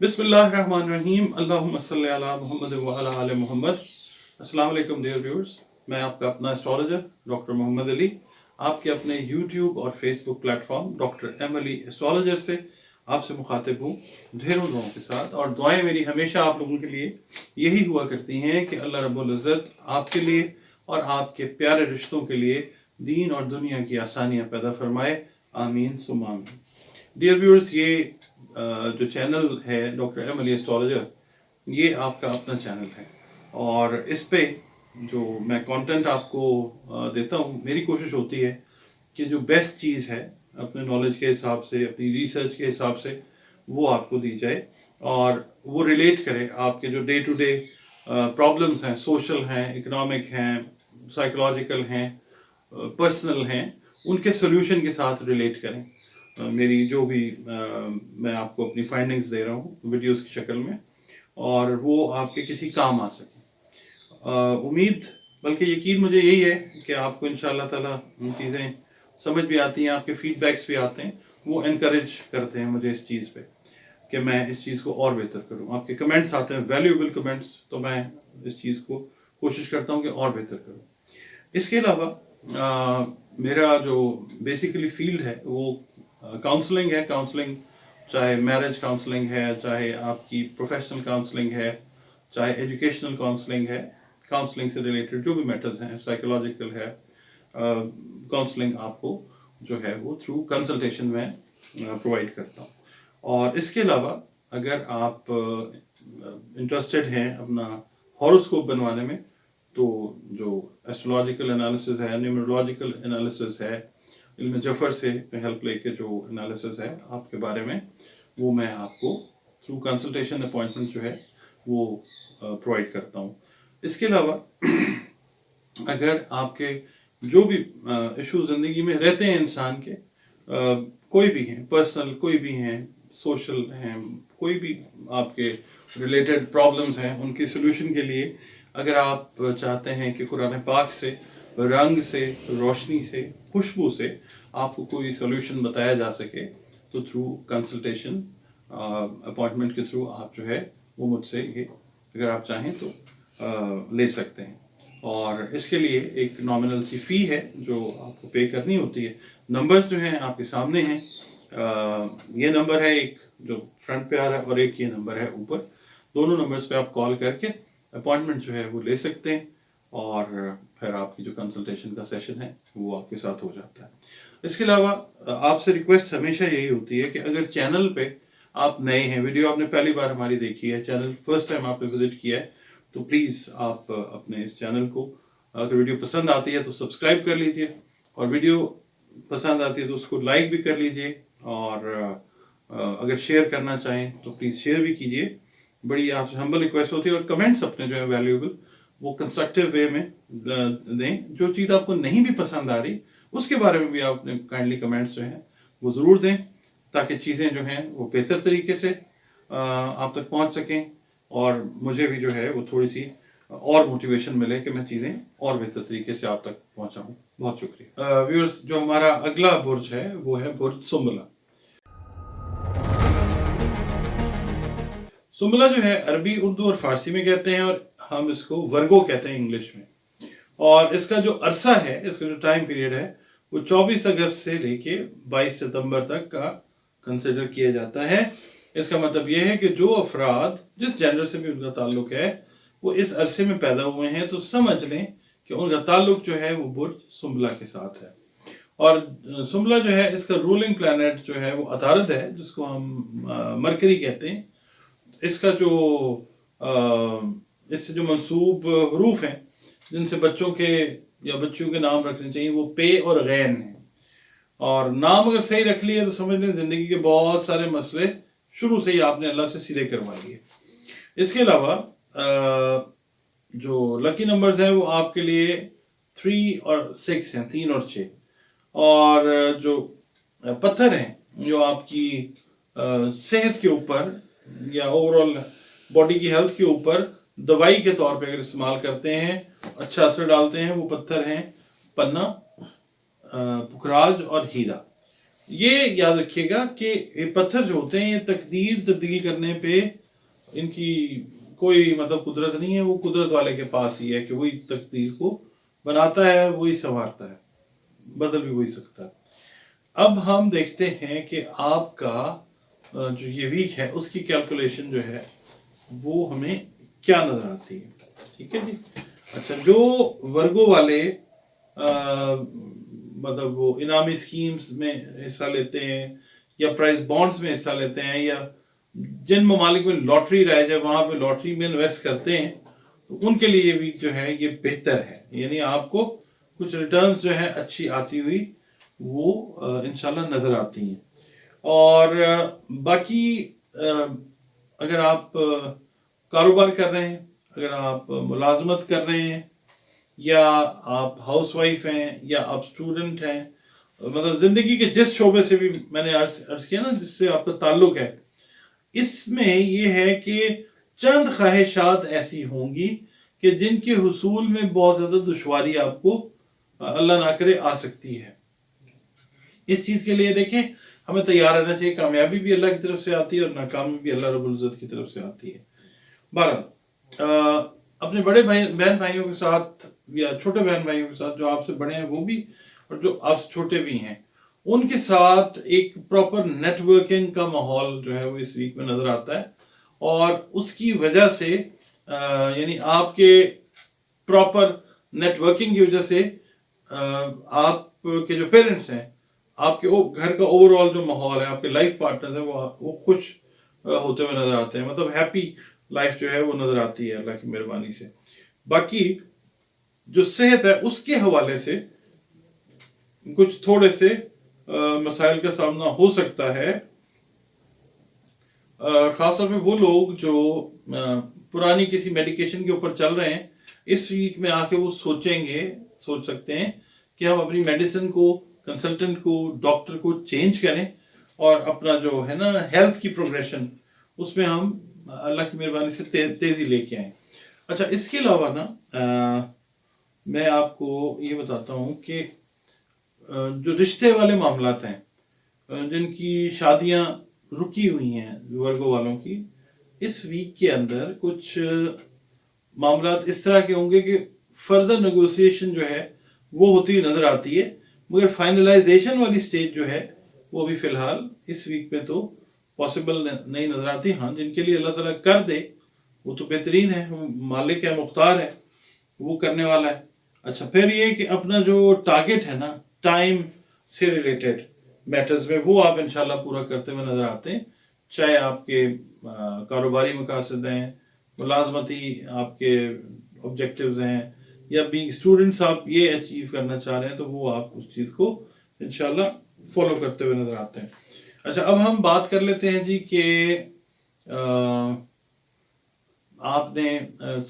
बिस्मिल्लाहिर्रहमानिर्रहीम अल्लाहुम्मा सल्ली अला मुहम्मद व अला आले मुहम्मद। अस्सलाम वालेकुम डियर व्यूअर्स, मैं आपका अपना एस्ट्रोलॉजर डॉक्टर मोहम्मद अली आपके अपने यूट्यूब और Facebook platform doctor M Ali astrologer से आपसे मुखातिब हूँ ढेरों दुआओं के साथ। और दुआएं मेरी हमेशा आप लोगों के लिए यही हुआ करती हैं कि अल्लाह रब्बुल इज़्ज़त आपके लिए और आपके प्यारे रिश्तों के लिए दीन और दुनिया की आसानियाँ पैदा फरमाए, आमीन सुम्मा आमीन। डियर व्यूअर्स, ये जो चैनल है डॉक्टर एम अली एस्ट्रोलॉजर, ये आपका अपना चैनल है और इस पे जो मैं कंटेंट आपको देता हूँ, मेरी कोशिश होती है कि जो बेस्ट चीज़ है अपने नॉलेज के हिसाब से, अपनी रिसर्च के हिसाब से वो आपको दी जाए और वो रिलेट करे आपके जो डे टू डे प्रॉब्लम्स हैं, सोशल हैं, इकोनॉमिक हैं, साइकोलॉजिकल हैं, पर्सनल हैं, उनके सोल्यूशन के साथ रिलेट करें। मेरी जो भी मैं आपको अपनी फाइंडिंग्स दे रहा हूँ वीडियोस की शक्ल में, और वो आपके किसी काम आ सके। उम्मीद बल्कि यकीन मुझे यही है कि आपको इंशाअल्लाह ताला चीज़ें समझ भी आती हैं, आपके फीडबैक्स भी आते हैं, वो इनकरेज करते हैं मुझे इस चीज़ पे कि मैं इस चीज़ को और बेहतर करूँ। आपके कमेंट्स आते हैं, वैल्यूएबल कमेंट्स, तो मैं इस चीज़ को कोशिश करता हूँ कि और बेहतर करूँ। इसके अलावा मेरा जो बेसिकली फील्ड है वो काउंसलिंग है। काउंसलिंग चाहे मैरिज काउंसलिंग है, चाहे आपकी प्रोफेशनल काउंसलिंग है, चाहे एजुकेशनल काउंसलिंग है, काउंसलिंग से रिलेटेड जो भी मैटर्स हैं, साइकोलॉजिकल है, काउंसलिंग आपको जो है वो थ्रू कंसल्टेशन में प्रोवाइड करता हूँ। और इसके अलावा अगर आप इंटरेस्टेड हैं अपना हॉरोस्कोप बनवाने में, तो जो एस्ट्रोलॉजिकल एनालिसिस है, न्यूमरोलॉजिकल एनालिसिस है, इल्म जफर से हेल्प लेके जो एनालिसिस है आपके बारे में, वो मैं आपको थ्रू कंसल्टेशन अपॉइंटमेंट जो है वो प्रोवाइड करता हूँ। इसके अलावा अगर आपके जो भी इशू ज़िंदगी में रहते हैं इंसान के, कोई भी हैं, पर्सनल कोई भी हैं, सोशल हैं, कोई भी आपके रिलेटेड प्रॉब्लम्स हैं, उनकी सोल्यूशन के लिए अगर आप चाहते हैं कि कुरान पाक से, रंग से, रोशनी से, खुशबू से आपको कोई सोल्यूशन बताया जा सके, तो थ्रू कंसल्टेशन अपॉइंटमेंट के थ्रू आप जो है वो मुझसे ये अगर आप चाहें तो ले सकते हैं। और इसके लिए एक नॉमिनल सी फ़ी है जो आपको पे करनी होती है। नंबर्स जो हैं आपके सामने हैं, ये नंबर है एक जो फ्रंट पे आ रहा है और एक ये नंबर है ऊपर। दोनों नंबर्स पे आप कॉल करके अपॉइंटमेंट जो है वो ले सकते हैं और फिर आपकी जो कंसल्टेशन का सेशन है वो आपके साथ हो जाता है। इसके अलावा आपसे रिक्वेस्ट हमेशा यही होती है कि अगर चैनल पे आप नए हैं, वीडियो आपने पहली बार हमारी देखी है, चैनल फर्स्ट टाइम आपने विजिट किया है, तो प्लीज़ आप अपने इस चैनल को, अगर वीडियो पसंद आती है तो सब्सक्राइब कर लीजिए, और वीडियो पसंद आती है तो उसको लाइक भी कर लीजिए, और अगर शेयर करना चाहें तो प्लीज़ शेयर भी कीजिए। बड़ी आपसे हम्बल रिक्वेस्ट होती है। और कमेंट्स अपने जो है वैल्यूएबल वो कंस्ट्रक्टिव वे में दें। जो चीज़ आपको नहीं भी पसंद आ रही उसके बारे में भी आप अपने काइंडली कमेंट्स जो हैं वो ज़रूर दें, ताकि चीज़ें जो हैं वो बेहतर तरीके से आप तक पहुंच सकें, और मुझे भी जो है वो थोड़ी सी और मोटिवेशन मिले कि मैं चीज़ें और बेहतर तरीके से आप तक पहुंचाऊं। बहुत शुक्रिया। व्यूअर्स, जो हमारा अगला बुर्ज है वो है बुर्ज सुंबला। सुंबला जो है अरबी, उर्दू और फारसी में कहते हैं, और हम इसको वर्गो कहते हैं इंग्लिश में। और इसका जो अरसा है, इसका जो टाइम पीरियड है वो 24 अगस्त से लेके 22 सितंबर तक का कंसिडर किया जाता है। इसका मतलब ये है कि जो अफराद जिस जेंडर से भी उनका ताल्लुक है वो इस अरसे में पैदा हुए हैं, तो समझ लें कि उनका ताल्लुक जो है वो बुर्ज सुंबला के साथ है। और सुंबला जो है, इसका रूलिंग प्लैनेट जो है वो अतारद है, जिसको हम मरकरी कहते हैं। इसका जो इससे जो मंसूब हरूफ हैं जिनसे बच्चों के या बच्चियों के नाम रखने चाहिए, वो पे और गैन हैं। और नाम अगर सही रख लिए तो समझ लें ज़िंदगी के बहुत सारे मसले शुरू से ही आपने अल्लाह से सीधे करवा लिए। इसके अलावा जो लकी नंबर्स हैं वो आपके लिए 3 और 6 हैं, 3 और 6। और जो पत्थर हैं जो आपकी सेहत के ऊपर या ओवरऑल बॉडी की हेल्थ के ऊपर दवाई के तौर पे अगर इस्तेमाल करते हैं, अच्छा असर डालते हैं, वो पत्थर हैं पन्ना, पुखराज और हीरा। یہ یاد رکھیے گا کہ یہ پتھر جو ہوتے ہیں یہ تقدیر تبدیل کرنے پہ ان کی کوئی مطلب قدرت نہیں ہے، وہ قدرت والے کے پاس ہی ہے کہ وہی تقدیر کو بناتا ہے، وہی سنوارتا ہے، بدل بھی وہی سکتا ہے۔ اب ہم دیکھتے ہیں کہ آپ کا جو یہ ویک ہے اس کی کیلکولیشن جو ہے وہ ہمیں کیا نظر آتی ہے، ٹھیک ہے جی۔ اچھا، جو ورگو والے مطلب وہ انعامی سکیمز میں حصہ لیتے ہیں یا پرائز بانڈز میں حصہ لیتے ہیں، یا جن ممالک میں لاٹری رائج ہے وہاں پہ لاٹری میں انویسٹ کرتے ہیں، تو ان کے لیے یہ ویک جو ہے یہ بہتر ہے، یعنی آپ کو کچھ ریٹرنز جو ہے اچھی آتی ہوئی وہ انشاءاللہ نظر آتی ہیں۔ اور باقی اگر آپ کاروبار کر رہے ہیں، اگر آپ ملازمت کر رہے ہیں، یا آپ ہاؤس وائف ہیں، یا آپ اسٹوڈنٹ ہیں، مطلب زندگی کے جس شعبے سے بھی میں نے عرض کیا نا جس سے آپ کا تعلق ہے، اس میں یہ ہے کہ چند خواہشات ایسی ہوں گی کہ جن کے حصول میں بہت زیادہ دشواری آپ کو اللہ نہ کرے آ سکتی ہے۔ اس چیز کے لیے دیکھیں ہمیں تیار رہنا چاہیے، کامیابی بھی اللہ کی طرف سے آتی ہے اور ناکامی بھی اللہ رب العزت کی طرف سے آتی ہے۔ بہرحال اپنے بڑے بہن بھائیوں کے ساتھ یا چھوٹے بہن بھائیوں کے ساتھ جو آپ سے بڑے ہیں وہ بھی اور جو آپ سے چھوٹے بھی ہیں، ان کے ساتھ ایک پراپر نیٹ ورکنگ کا ماحول جو ہے وہ اس ویک میں نظر آتا ہے، اور اس کی وجہ سے یعنی آپ کے پراپر نیٹ ورکنگ کی وجہ سے آپ کے جو پیرنٹس ہیں، آپ کے گھر کا اوور آل جو ماحول ہے، آپ کے لائف پارٹنرز ہیں وہ خوش ہوتے ہوئے نظر آتے ہیں، مطلب ہیپی لائف جو ہے وہ نظر آتی ہے اللہ کی مہربانی سے۔ باقی جو صحت ہے اس کے حوالے سے کچھ تھوڑے سے مسائل کا سامنا ہو سکتا ہے، خاص طور پہ وہ لوگ جو پرانی کسی میڈیکیشن کے اوپر چل رہے ہیں، اس ویک میں آ کے وہ سوچ سکتے ہیں کہ ہم اپنی میڈیسن کو، کنسلٹنٹ کو، ڈاکٹر کو چینج کریں اور اپنا جو ہے نا ہیلتھ کی پروگریشن اس میں ہم اللہ کی مہربانی سے تیزی لے کے آئیں۔ اچھا، اس کے علاوہ نا میں آپ کو یہ بتاتا ہوں کہ جو رشتے والے معاملات ہیں، جن کی شادیاں رکی ہوئی ہیں ورگو والوں کی، اس ویک کے اندر کچھ معاملات اس طرح کے ہوں گے کہ فردر نیگوسیشن جو ہے وہ ہوتی ہوئی نظر آتی ہے، مگر فائنلائزیشن والی سٹیج جو ہے وہ بھی فی الحال اس ویک میں تو پاسبل نہیں نظر آتی۔ ہاں، جن کے لیے اللہ تعالیٰ کر دے وہ تو بہترین ہے، وہ مالک ہے، مختار ہے، وہ کرنے والا ہے۔ اچھا، پھر یہ کہ اپنا جو ٹارگٹ ہے نا ٹائم سے ریلیٹڈ میٹرز میں، وہ آپ انشاءاللہ پورا کرتے ہوئے نظر آتے ہیں، چاہے آپ کے کاروباری مقاصد ہیں، ملازمتی آپ کے آبجیکٹیوز ہیں، یا بینگ اسٹوڈنٹس آپ یہ اچیو کرنا چاہ رہے ہیں، تو وہ آپ اس چیز کو انشاءاللہ فالو کرتے ہوئے نظر آتے ہیں۔ اچھا، اب ہم بات کر لیتے ہیں جی کہ آپ نے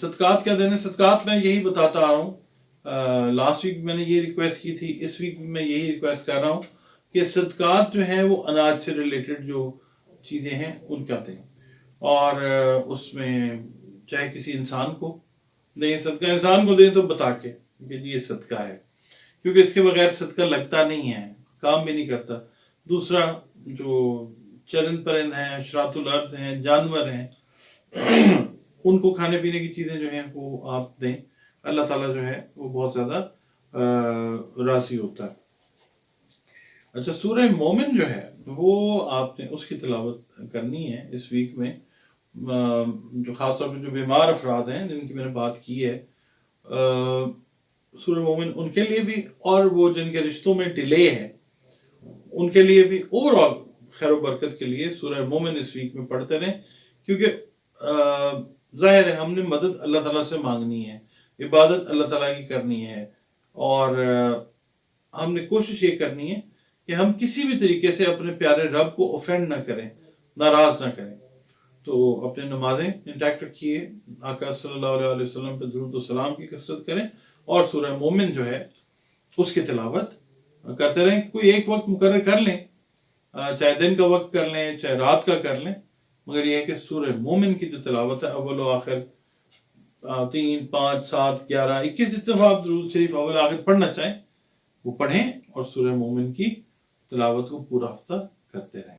صدقات کیا دینے۔ صدقات میں یہی بتاتا آ رہا ہوں، لاسٹ ویک میں نے یہ ریکویسٹ کی تھی، اس ویک میں یہی ریکویسٹ کر رہا ہوں کہ صدقات جو ہیں وہ اناج سے ریلیٹڈ جو چیزیں ہیں ان کا دیں، اور اس میں چاہے کسی انسان کو دیں، صدقہ انسان کو دیں تو بتا کے کہ یہ صدقہ ہے، کیونکہ اس کے بغیر صدقہ لگتا نہیں ہے، کام بھی نہیں کرتا۔ دوسرا، جو چرند پرند ہیں، اشراط الارض ہیں، جانور ہیں، ان کو کھانے پینے کی چیزیں جو ہیں وہ آپ دیں، اللہ تعالیٰ جو ہے وہ بہت زیادہ راضی ہوتا ہے۔ اچھا، سورہ مومن جو ہے وہ آپ نے اس کی تلاوت کرنی ہے اس ویک میں، جو خاص طور پہ جو بیمار افراد ہیں جن کی میں نے بات کی ہے، سورہ مومن ان کے لیے بھی، اور وہ جن کے رشتوں میں ڈیلے ہے ان کے لیے بھی، اوور آل خیر و برکت کے لیے سورہ مومن اس ویک میں پڑھتے رہیں، کیونکہ ظاہر ہے ہم نے مدد اللہ تعالیٰ سے مانگنی ہے، عبادت اللہ تعالیٰ کی کرنی ہے، اور ہم نے کوشش یہ کرنی ہے کہ ہم کسی بھی طریقے سے اپنے پیارے رب کو اوفینڈ نہ کریں، ناراض نہ کریں۔ تو اپنے نمازیں انٹیکٹ رکھیے، آقا صلی اللہ علیہ وسلم پہ درود و سلام کی کثرت کریں، اور سورہ مومن جو ہے اس کی تلاوت کرتے رہیں۔ کوئی ایک وقت مقرر کر لیں، چاہے دن کا وقت کر لیں، چاہے رات کا کر لیں، مگر یہ ہے کہ سورہ مومن کی جو تلاوت ہے اول و آخر 3، 5، 7، 11، 21 جتنے آپ درود شریف اول آخر پڑھنا چاہیں وہ پڑھیں، اور سورہ مومن کی تلاوت کو پورا ہفتہ کرتے رہیں.